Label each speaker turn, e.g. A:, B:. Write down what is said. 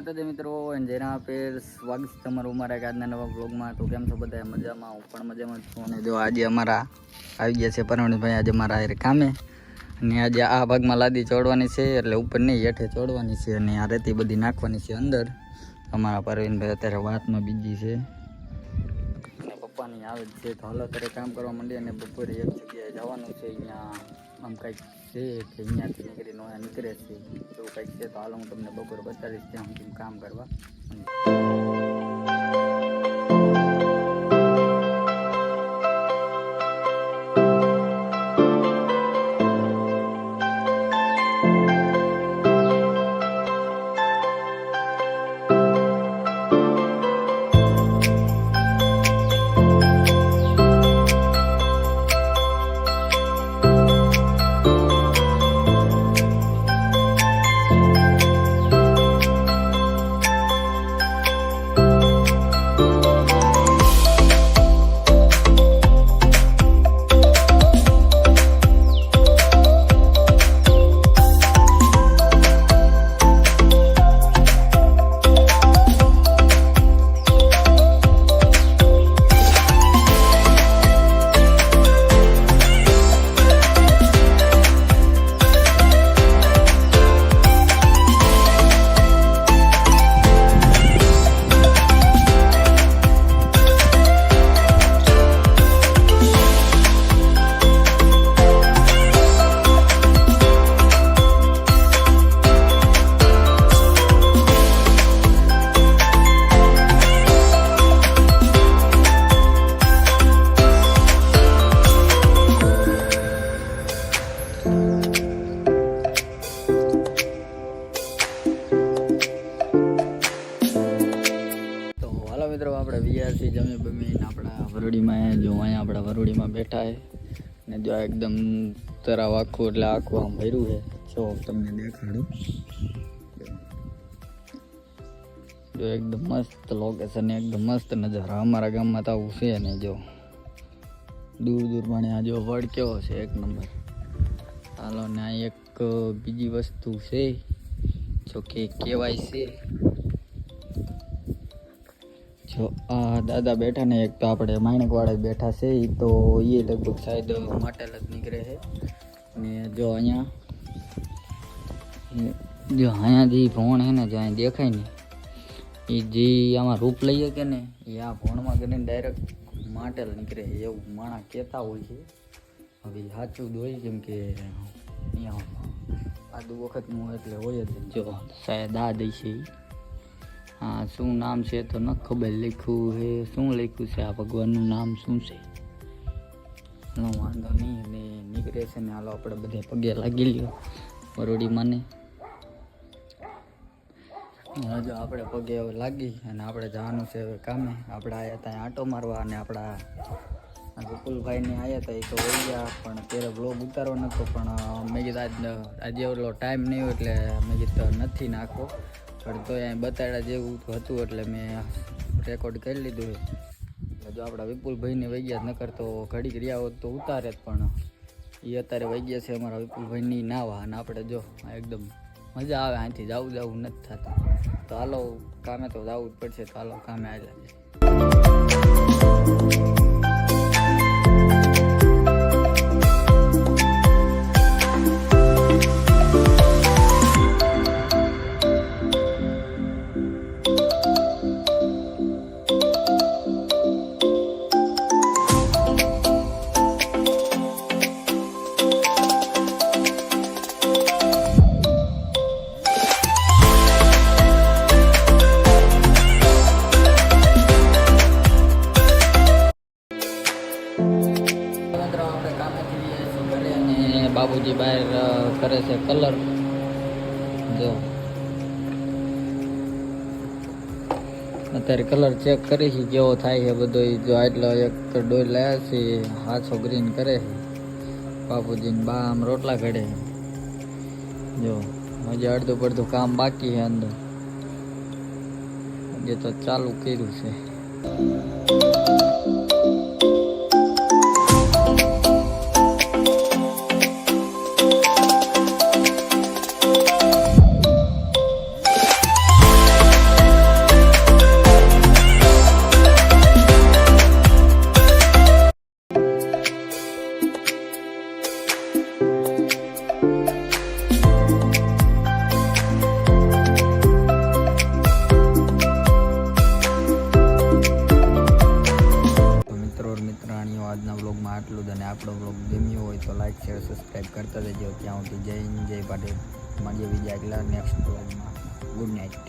A: માતાજી મિત્રો, જેના આપેલ સ્વાગત છે તમારું અમારા આજના નવા બ્લોગમાં। તો કેમ છો બધા? મજામાં? હું પણ મજામાં છું। અને જો આજે અમારા આવી ગયા છે પરમણભાઈ આજે મારા હારે કામે, અને આજે આ ભાગમાં લાદી ચડવાની છે, એટલે ઉપર નહીં હેઠે ચડવાની છે, અને આ રેતી બધી નાખવાની છે અંદર। અમારા પરવીનભાઈ અત્યારે વાતમાં બીજી છે, અને પપ્પાની આવે જ છે, તો હાલો અત્યારે કામ કરવા માંડી। અને બપોરે એક જગ્યાએ જવાનું છે, અહીંયા આમ કંઈક છે કે અહીંયાથી નીકળીને નીકળે છે એવું કંઈક છે, તો હાલો હું તમને બપોરે બતાવીશ ત્યાં હું કામ કરવા। મિત્રો આપણે વીઆરસી જમી બમીને આપણા વરોડીમાં જો અહીંયા આપણા વરોડીમાં બેઠા છે, ને જો એકદમ તરાવ આખું એટલે આખું આમ ભર્યું છે, જો તમને દેખાડું, જો એકદમ મસ્ત લોકેશન, એકદમ મસ્ત નજારા। અમારા ગામમાં તો આવું છે ને, જો દૂર દૂર પણ આ જો વડ કેવો છે, એક નંબર। હાલો ને આ એક બીજી વસ્તુ છે જો કે કહેવાય છે, જો આ દાદા બેઠા ને એક તો આપણે માણેકવાળા બેઠા છે, એ તો એ લગભગ શાયદ માટેલ જ નીકળે છે। ને જો અહીંયાથી ભોણ છે ને, જો અહીં દેખાય ને એ જે આમાં રૂપ લઈએ કે ને, એ આ ભોણમાં કરીને ડાયરેક્ટ માટેલ નીકળે છે એવું માણસ કહેતા હોય છે। હવે સાચું જ હોય, કેમ કે અહીંયા આદુ વખતનું એટલે હોય જ। જો શાયદ આ દઈ છે, હા શું નામ છે તો ન ખબર, લખ્યું છે શું લખ્યું છે, આ ભગવાનનું નામ શું છે, no વાંધો નહીં। ને નીકળે છે ને, હાલો આપણે બધે પગે લાગી લ્યો વરોડીમાં ને। જો આપણે પગે હવે લાગી અને આપણે જવાનું છે હવે કામે। આપણે આવ્યા ત્યાં આંટો મારવા, અને આપણા વિપુલભાઈને આવ્યા હતા, એ તો વહી ગયા, પણ અત્યારે બ્લોગ ઉતારવો નહોતો, પણ મેં કીધું આજે એટલો ટાઈમ નહીં હોય એટલે મેં કીધું નથી નાખો, પણ તો અહીં બતાડ્યા જેવું હતું એટલે મેં રેકોર્ડ કરી લીધું છે। એટલે જો આપણા વિપુલભાઈને વહી ગયા, નકર તો ઘડીક રહ્યા હોત તો ઉતારે જ, પણ એ અત્યારે વહી ગયા છે અમારા વિપુલભાઈની નાવા, અને આપણે જો એકદમ મજા આવે, અહીંથી જવું નથી થતું, તો હાલો કામે તો જવું જ પડશે, તો હાલો કામે આવી જાય। બાબુજી બહાર કરે છે કલર, જો અત્યારે કલર ચેક કરી છે કેવો થાય છે બધો। જો આટલો એક ડોલ લાવ્યા છે, હાથો ગ્રીન કરે છે બાપુજીને, બા આમ રોટલા ઘડે છે, જો હજી અડધું પડધું કામ બાકી છે અંદર, જે તો ચાલુ કર્યું છે। પ્રાણીઓ આજના વ્લોગમાં આટલું જ. અને આપણો વ્લોગ ગમ્યો હોય તો લાઈક શેર સબસ્ક્રાઈબ કરતા જજો. ત્યાં સુધી જય હિન્દ જય પાટીલ. મળીએ બીજા આગલા નેક્સ્ટ વ્લોગમાં. Good night.